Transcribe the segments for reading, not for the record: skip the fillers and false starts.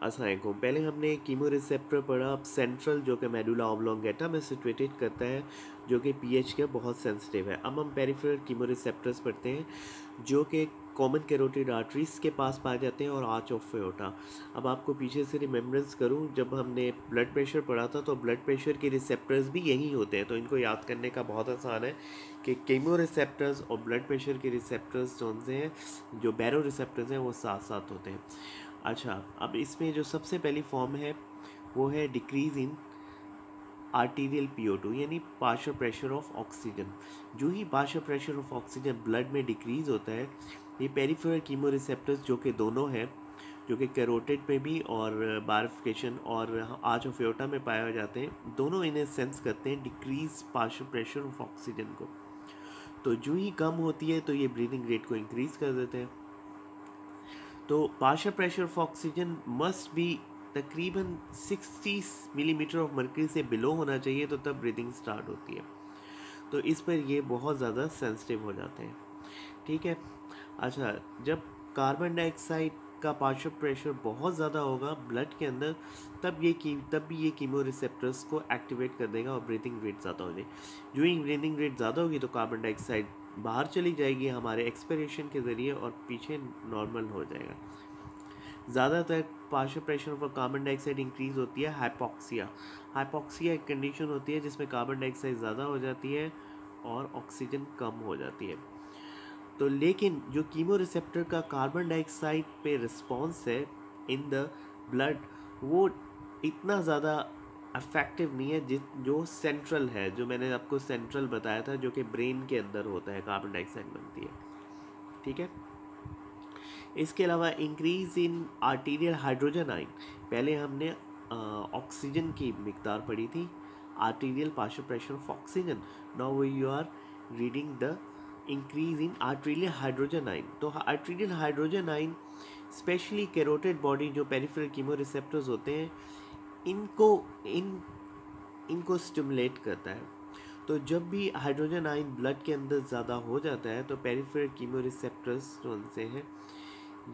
अस्सलाम वालेकुम। पहले हमने कीमो रिसेप्टर पढ़ा। अब सेंट्रल जो कि मेडुला ऑब्लोंगेटा में सिचुएटेड करता है, जो कि पीएच के बहुत सेंसिटिव है। अब हम पेरिफेरल कीमो रिसेप्टर्स पढ़ते हैं जो कि कॉमन कैरोटिड आर्टरीज के पास पाए जाते हैं और आर्च ऑफ एओर्टा। अब आपको पीछे से रिमेम्बरेंस करूं, जब हमने ब्लड प्रेशर पढ़ा था तो ब्लड प्रेशर के रिसेप्टर्स भी यही होते हैं, तो इनको याद करने का बहुत आसान है कि कीमो रिसेप्टर्स और ब्लड प्रेशर के रिसेप्टर्स जो से हैं, जो बैरो रिसेप्टर्स हैं, वो साथ साथ होते हैं। अच्छा, अब इसमें जो सबसे पहली फॉर्म है वो है डिक्रीज इन आर्टीरियल PO2, यानी पार्शियल प्रेशर ऑफ ऑक्सीजन। जो ही partial pressure of oxygen blood में डिक्रीज होता है, ये पेरिफेरल कीमो रिसेप्टर्स जो कि दोनों हैं, जो कि कैरोटिड में भी और बारिफिकेशन और आर्च ऑफ एओर्टा में पाए जाते हैं, दोनों इन्हें सेंस करते हैं decrease partial pressure of oxygen को। तो जो ही कम होती है तो ये ब्रीदिंग रेट को इंक्रीज कर देते हैं। तो partial pressure of oxygen must be तकरीबन 60 मिलीमीटर ऑफ मर्करी से बिलो होना चाहिए, तो तब ब्रीदिंग स्टार्ट होती है। तो इस पर ये बहुत ज़्यादा सेंसिटिव हो जाते हैं। ठीक है। अच्छा, जब कार्बन डाइऑक्साइड का पार्शियल प्रेशर बहुत ज़्यादा होगा ब्लड के अंदर, तब भी ये कीमो रिसेप्टर्स को एक्टिवेट कर देगा और ब्रीदिंग रेट ज़्यादा हो जाएगी। जो ही ब्रीदिंग रेट ज़्यादा होगी तो कार्बन डाइऑक्साइड बाहर चली जाएगी हमारे एक्सपिरेशन के ज़रिए और पीछे नॉर्मल हो जाएगा। ज़्यादातर पार्शियल प्रेशर पर कार्बन डाइऑक्साइड इंक्रीज होती है हाइपोक्सिया। हाइपोक्सिया एक कंडीशन होती है जिसमें कार्बन डाइऑक्साइड ज़्यादा हो जाती है और ऑक्सीजन कम हो जाती है। तो लेकिन जो कीमो रिसेप्टर का कार्बन डाइऑक्साइड पे रिस्पॉन्स है इन द ब्लड, वो इतना ज़्यादा अफेक्टिव नहीं है जो सेंट्रल है, जो मैंने आपको सेंट्रल बताया था, जो कि ब्रेन के अंदर होता है, कार्बन डाइऑक्साइड बनती है। ठीक है। इसके अलावा increase in arterial hydrogen ion, पहले हमने ऑक्सीजन की मिकदार पढ़ी थी, arterial partial pressure of oxygen. Now you are reading the increase in arterial hydrogen ion. तो arterial hydrogen ion specially carotid body, जो पेरिफेरल कीमो रिसेप्टर्स होते हैं, इनको स्टिमुलेट करता है। तो जब भी हाइड्रोजन आयन ब्लड के अंदर ज़्यादा हो जाता है तो पेरिफेरल कीमो रिसेप्टर्स जो उनसे हैं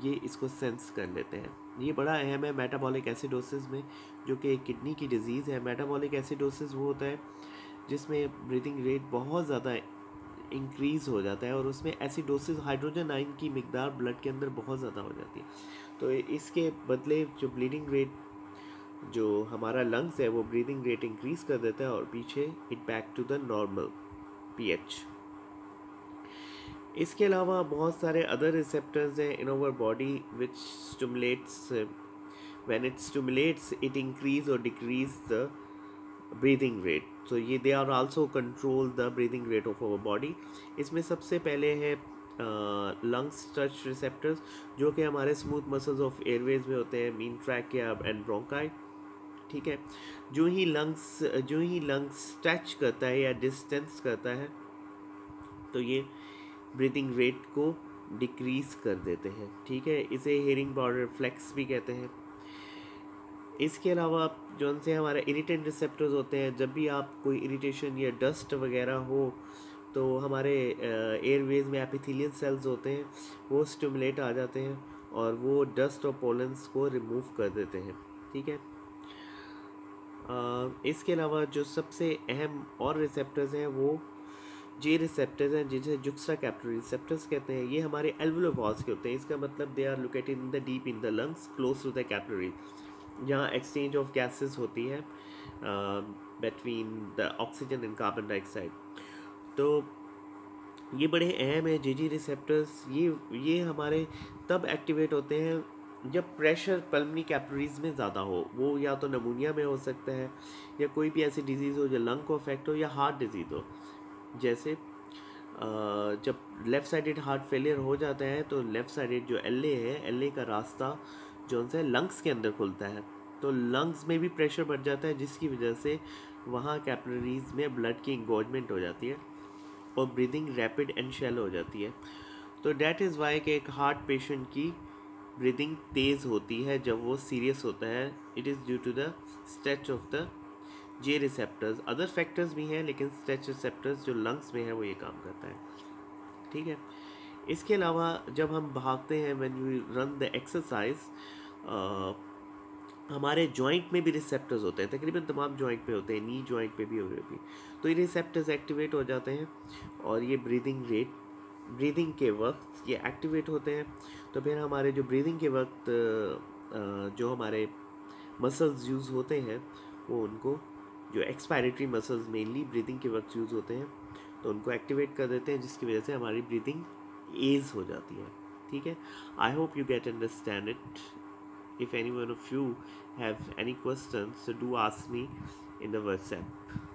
ये इसको सेंस कर लेते हैं। ये बड़ा अहम है मेटाबॉलिक एसिडोसिस में, जो कि किडनी की डिजीज़ है। मेटाबॉलिक एसिडोसिस वो होता है जिसमें ब्रीदिंग रेट बहुत ज़्यादा इंक्रीज़ हो जाता है और उसमें एसिडोसिस, हाइड्रोजन आयन की मिकदार ब्लड के अंदर बहुत ज़्यादा हो जाती है। तो इसके बदले जो ब्लीडिंग रेट, जो हमारा लंग्स है, वो ब्रीदिंग रेट इंक्रीज़ कर देता है और पीछे it back to the normal pH। इसके अलावा बहुत सारे अदर रिसेप्टर्स हैं in our body which stimulates, when it stimulates it increase और डिक्रीज द ब्रीदिंग रेट। तो ये they are also control the breathing rate of our body. इसमें सबसे पहले है लंग्स टच रिसेप्टर्स, जो कि हमारे स्मूथ मसल्स ऑफ एयरवेज में होते हैं, मीन ट्रैकिया एंड ब्रोंकाई। ठीक है। जो ही लंग्स टच करता है या डिस्टेंस करता है तो ये ब्रीदिंग रेट को डिक्रीज कर देते हैं। ठीक है। इसे हेयरिंग बॉर्डर रिफ्लेक्स भी कहते हैं। इसके अलावा जो उनसे हमारे इरिटेंट रिसेप्टर्स होते हैं, जब भी आप कोई इरिटेशन या डस्ट वगैरह हो तो हमारे एयरवेज में एपिथेलियल सेल्स होते हैं, वो स्टिमुलेट आ जाते हैं और वो डस्ट और पोलन्स को रिमूव कर देते हैं। ठीक है। इसके अलावा जो सबसे अहम और रिसेप्टर्स हैं वो जे रिसेप्टर्स हैं, जिसे जुक्स्टा कैपिलरी रिसेप्टर्स कहते हैं। ये हमारे एल्वुलर वॉल्स के होते हैं। इसका मतलब they are located in the deep in the lungs close to the capillary, जहाँ एक्सचेंज ऑफ गैसेस होती है between the oxygen and carbon dioxide. तो ये बड़े अहम है जे रिसेप्टर्स। ये हमारे तब एक्टिवेट होते हैं जब प्रेशर पल्मनी कैपिलरीज में ज़्यादा हो। वो या तो नमूनिया में हो सकता है या कोई भी ऐसी डिजीज़ हो जो लंग को अफेक्ट हो या हार्ट डिजीज़ हो। जैसे जब लेफ़्ट साइडेड हार्ट फेलियर हो जाता है तो लेफ़्ट साइडेड जो LA है, LA का रास्ता जो उनसे लंग्स के अंदर खुलता है, तो लंग्स में भी प्रेशर बढ़ जाता है, जिसकी वजह से वहाँ कैपिलरीज में ब्लड की इंगोजमेंट हो जाती है और ब्रीदिंग रैपिड एंड शैलो हो जाती है। तो डैट इज़ वाई कि एक हार्ट पेशेंट की ब्रीदिंग तेज़ होती है जब वो सीरियस होता है। It is due to the stretch of the J receptors. Other factors भी हैं लेकिन स्ट्रेच रिसेप्टर्स जो लंग्स में है वो ये काम करता है। ठीक है। इसके अलावा जब हम भागते हैं, when you run the exercise, हमारे जॉइंट में भी रिसेप्टर्स होते हैं, तकरीबन तमाम जॉइंट पे होते हैं, नी जॉइंट पे भी होते हैं। तो ये रिसेप्टर्स एक्टिवेट हो जाते हैं और ये ब्रीदिंग के वक्त ये एक्टिवेट होते हैं। तो फिर हमारे जो ब्रीदिंग के वक्त जो हमारे मसल्स यूज़ होते हैं वो उनको, जो एक्सपायरेटरी मसल्स मेनली ब्रीदिंग के वक्त यूज़ होते हैं, तो उनको एक्टिवेट कर देते हैं, जिसकी वजह से हमारी ब्रीदिंग ईज हो जाती है। ठीक है, I hope you get understand it. If any one of you have any questions, so do ask me in the WhatsApp.